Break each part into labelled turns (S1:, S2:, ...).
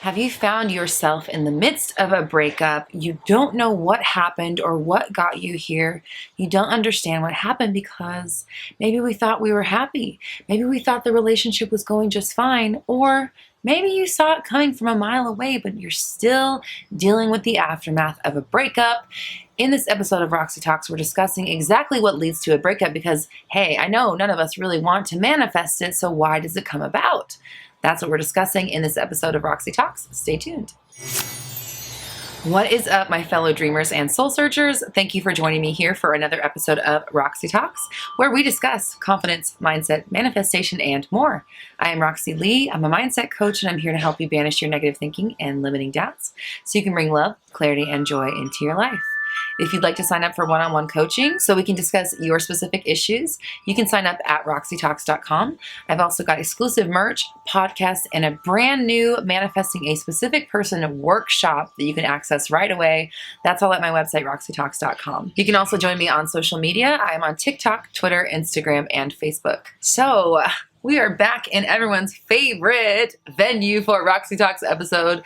S1: Have you found yourself in the midst of a breakup? You don't know what happened or what got you here. You don't understand what happened because maybe we thought we were happy. Maybe we thought the relationship was going just fine. Or maybe you saw it coming from a mile away, but you're still dealing with the aftermath of a breakup. In this episode of Roxy Talks, we're discussing exactly what leads to a breakup because, hey, I know none of us really want to manifest it, so why does it come about? That's what we're discussing in this episode of Roxy Talks. Stay tuned. What is up, my fellow dreamers and soul searchers? Thank you for joining me here for another episode of Roxy Talks, where we discuss confidence, mindset, manifestation, and more. I am Roxy Lee. I'm a mindset coach, and I'm here to help you banish your negative thinking and limiting doubts so you can bring love, clarity, and joy into your life. If you'd like to sign up for one-on-one coaching so we can discuss your specific issues, you can sign up at roxytalks.com. I've also got exclusive merch, podcasts, and a brand new Manifesting a Specific Person workshop that you can access right away. That's all at my website, roxytalks.com. You can also join me on social media. I am on TikTok, Twitter, Instagram, and Facebook. So we are back in everyone's favorite venue for Roxy Talks episode,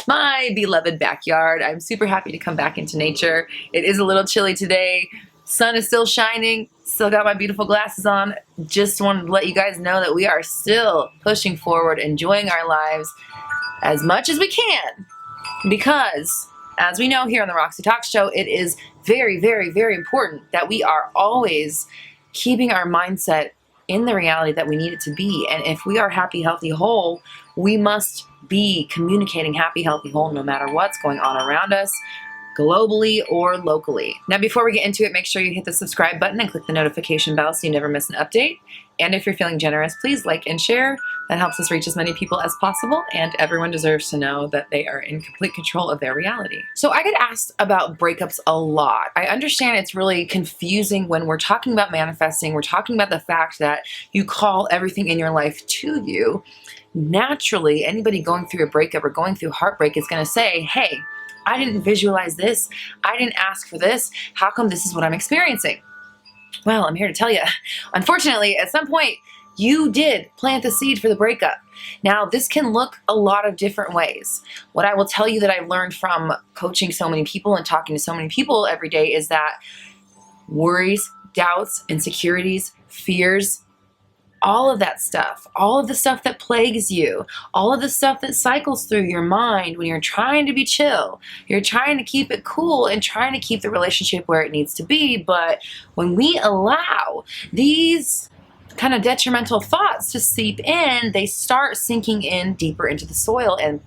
S1: my beloved backyard. I'm super happy to come back into nature. It is a little chilly today. Sun is still shining. Still got my beautiful glasses on. Just wanted to let you guys know that we are still pushing forward, enjoying our lives as much as we can. Because, as we know here on the Roxy Talks show, it is very, very, very important that we are always keeping our mindset in the reality that we need it to be. And if we are happy, healthy, whole, we must be communicating happy, healthy, whole no matter what's going on around us, globally or locally. Now, before we get into it, make sure you hit the subscribe button and click the notification bell so you never miss an update. And if you're feeling generous, please like and share. That helps us reach as many people as possible, and everyone deserves to know that they are in complete control of their reality. So I get asked about breakups a lot. I understand it's really confusing when we're talking about manifesting. We're talking about the fact that you call everything in your life to you. Naturally, anybody going through a breakup or going through heartbreak is going to say, hey, I didn't visualize this. I didn't ask for this. How come this is what I'm experiencing? Well, I'm here to tell you, unfortunately, at some point, you did plant the seed for the breakup. Now, this can look a lot of different ways. What I will tell you that I've learned from coaching so many people and talking to so many people every day is that worries, doubts, insecurities, fears, all of that stuff, all of the stuff that plagues you, all of the stuff that cycles through your mind when you're trying to be chill, you're trying to keep it cool and trying to keep the relationship where it needs to be. But when we allow these kind of detrimental thoughts to seep in, they start sinking in deeper into the soil and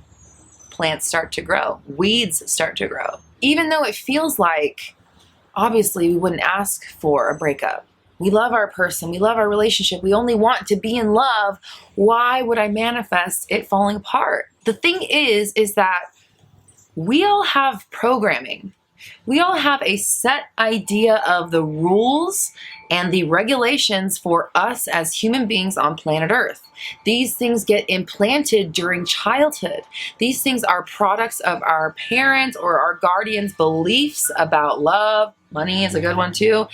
S1: plants start to grow, weeds start to grow. Even though it feels like, obviously, we wouldn't ask for a breakup. We love our person. We love our relationship. We only want to be in love. Why would I manifest it falling apart? The thing is that we all have programming. We all have a set idea of the rules and the regulations for us as human beings on planet Earth. These things get implanted during childhood. These things are products of our parents or our guardians' beliefs about love. Money is a good one too.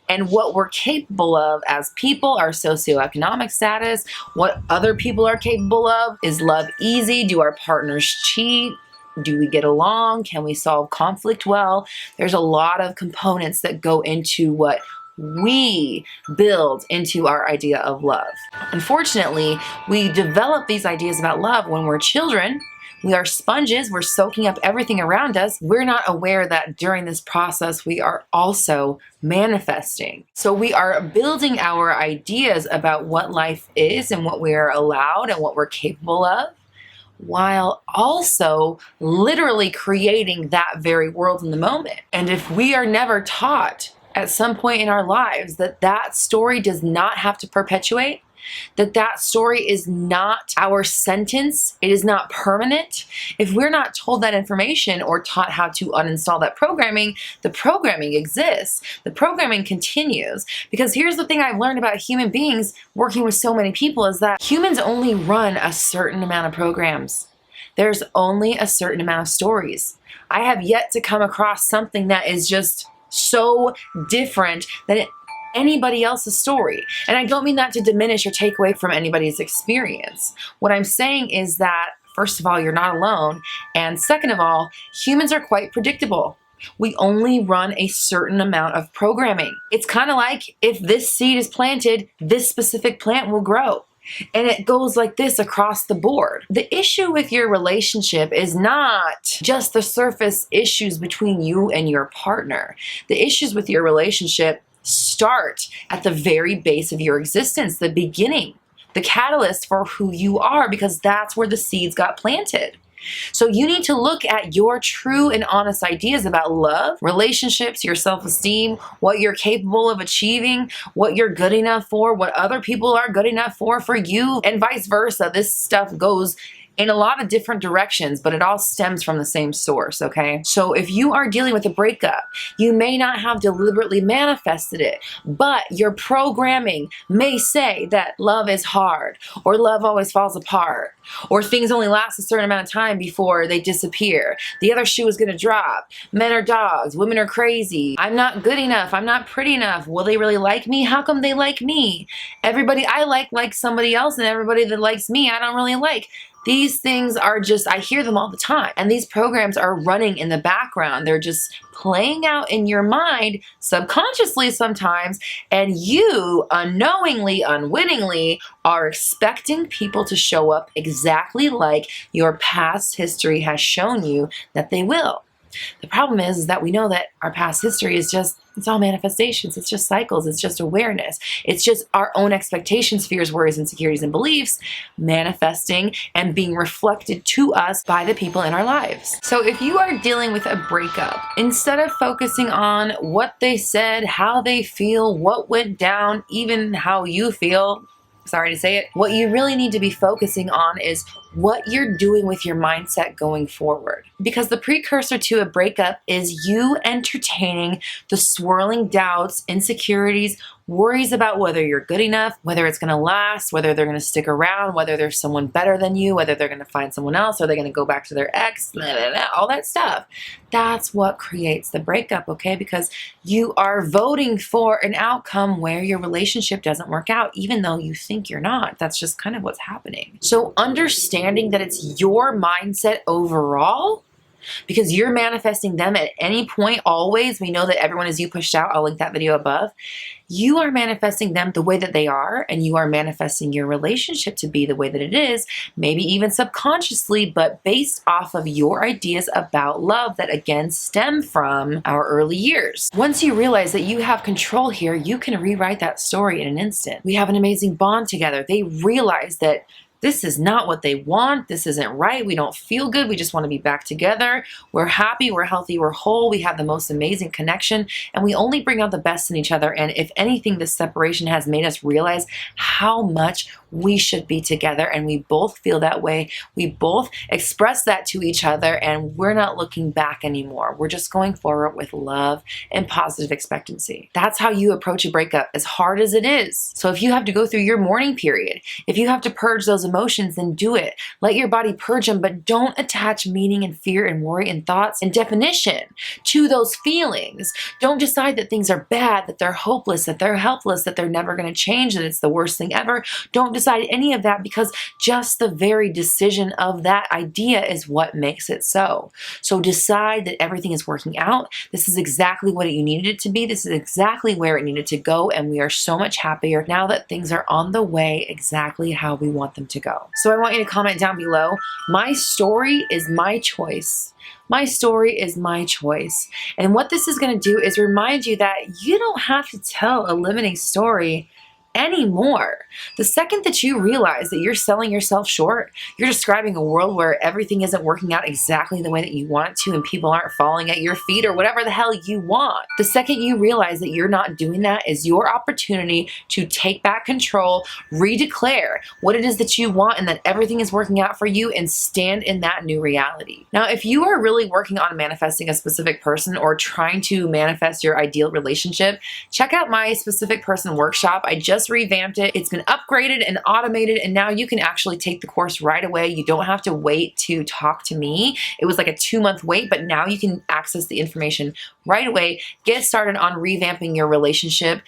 S1: And what we're capable of as people, our socioeconomic status, what other people are capable of. Is love easy? Do our partners cheat? Do we get along? Can we solve conflict well? There's a lot of components that go into what we build into our idea of love. Unfortunately, we develop these ideas about love when we're children. We are sponges. We're soaking up everything around us. We're not aware that during this process, we are also manifesting. So we are building our ideas about what life is and what we are allowed and what we're capable of, while also literally creating that very world in the moment. And if we are never taught at some point in our lives that that story does not have to perpetuate, that story is not our sentence, it is not permanent. If we're not told that information or taught how to uninstall that programming, the programming exists. The programming continues. Because here's the thing I've learned about human beings working with so many people is that humans only run a certain amount of programs. There's only a certain amount of stories. I have yet to come across something that is just so different than anybody else's story. And I don't mean that to diminish or take away from anybody's experience. What I'm saying is that First of all, you're not alone. And second of all, humans are quite predictable. We only run a certain amount of programming. It's kind of like if this seed is planted, this specific plant will grow. And it goes like this across the board. The issue with your relationship is not just the surface issues between you and your partner. The issues with your relationship start at the very base of your existence, the beginning, the catalyst for who you are, because that's where the seeds got planted. So you need to look at your true and honest ideas about love, relationships, your self-esteem, what you're capable of achieving, what you're good enough for, what other people are good enough for you, and vice versa. This stuff goes in a lot of different directions, but it all stems from the same source, okay? So if you are dealing with a breakup, you may not have deliberately manifested it, but your programming may say that love is hard, or love always falls apart, or things only last a certain amount of time before they disappear. The other shoe is gonna drop. Men are dogs, women are crazy. I'm not good enough, I'm not pretty enough. Will they really like me? How come they like me? Everybody I like somebody else, and everybody that likes me I don't really like. These things are just, I hear them all the time. And these programs are running in the background. They're just playing out in your mind, subconsciously sometimes, and you unknowingly, unwittingly are expecting people to show up exactly like your past history has shown you that they will. The problem is that we know that our past history is just, it's all manifestations. It's just cycles. It's just awareness. It's just our own expectations, fears, worries, insecurities, and beliefs manifesting and being reflected to us by the people in our lives. So if you are dealing with a breakup, instead of focusing on what they said, how they feel, what went down, even how you feel, sorry to say it, what you really need to be focusing on is what you're doing with your mindset going forward. Because the precursor to a breakup is you entertaining the swirling doubts, insecurities, worries about whether you're good enough, whether it's gonna last, whether they're gonna stick around, whether there's someone better than you, whether they're gonna find someone else, or they're gonna go back to their ex, blah, blah, blah, all that stuff. That's what creates the breakup, okay? Because you are voting for an outcome where your relationship doesn't work out, even though you think you're not. That's just kind of what's happening. So understanding that it's your mindset overall, because you're manifesting them at any point, always. We know that everyone is you pushed out. I'll link that video above. You are manifesting them the way that they are, and you are manifesting your relationship to be the way that it is, maybe even subconsciously, but based off of your ideas about love that again stem from our early years. Once you realize that you have control here, you can rewrite that story in an instant. We have an amazing bond together. They realize that this is not what they want. This isn't right. We don't feel good. We just want to be back together. We're happy. We're healthy. We're whole. We have the most amazing connection, and we only bring out the best in each other. And if anything, this separation has made us realize how much we should be together, and we both feel that way. We both express that to each other, and we're not looking back anymore. We're just going forward with love and positive expectancy. That's how you approach a breakup, as hard as it is. So if you have to go through your mourning period, if you have to purge those emotions, then do it. Let your body purge them, but don't attach meaning and fear and worry and thoughts and definition to those feelings. Don't decide that things are bad, that they're hopeless, that they're helpless, that they're never going to change, that it's the worst thing ever. Don't decide any of that, because just the very decision of that idea is what makes it so. So decide that everything is working out. This is exactly what you needed it to be. This is exactly where it needed to go, and we are so much happier now that things are on the way exactly how we want them to go. So I want you to comment down below, my story is my choice. My story is my choice. And what this is going to do is remind you that you don't have to tell a limiting story anymore. The second that you realize that you're selling yourself short, you're describing a world where everything isn't working out exactly the way that you want it to, and people aren't falling at your feet or whatever the hell you want. The second you realize that you're not doing that is your opportunity to take back control, redeclare what it is that you want, and that everything is working out for you, and stand in that new reality. Now, if you are really working on manifesting a specific person or trying to manifest your ideal relationship, check out my specific person workshop. I just revamped it. It's been upgraded and automated, and now you can actually take the course right away. You don't have to wait to talk to me. It was like a 2-month wait, but now you can access the information right away. Get started on revamping your relationship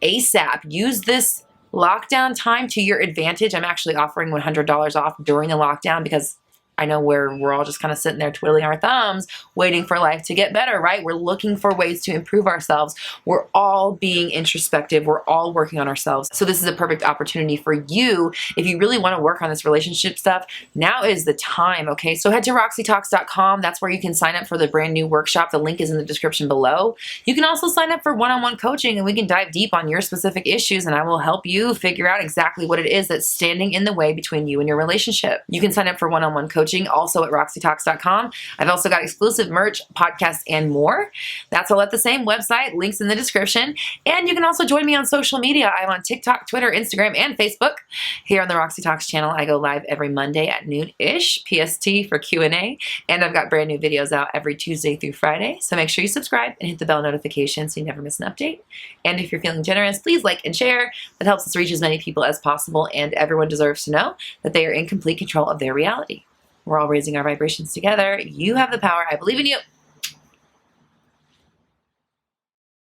S1: ASAP. Use this lockdown time to your advantage. I'm actually offering $100 off during the lockdown because I know we're all just kind of sitting there twiddling our thumbs, waiting for life to get better, right? We're looking for ways to improve ourselves. We're all being introspective. We're all working on ourselves. So this is a perfect opportunity for you. If you really want to work on this relationship stuff, now is the time, okay? So head to roxytalks.com. That's where you can sign up for the brand new workshop. The link is in the description below. You can also sign up for one-on-one coaching, and we can dive deep on your specific issues, and I will help you figure out exactly what it is that's standing in the way between you and your relationship. You can sign up for one-on-one coaching also at roxytalks.com. I've also got exclusive merch, podcasts, and more. That's all at the same website. Links in the description. And you can also join me on social media. I'm on TikTok, Twitter, Instagram, and Facebook. Here on the Roxy Talks channel, I go live every Monday at noon-ish PST for Q&A. And I've got brand new videos out every Tuesday through Friday. So make sure you subscribe and hit the bell notification so you never miss an update. And if you're feeling generous, please like and share. That helps us reach as many people as possible. And everyone deserves to know that they are in complete control of their reality. We're all raising our vibrations together. You have the power. I believe in you.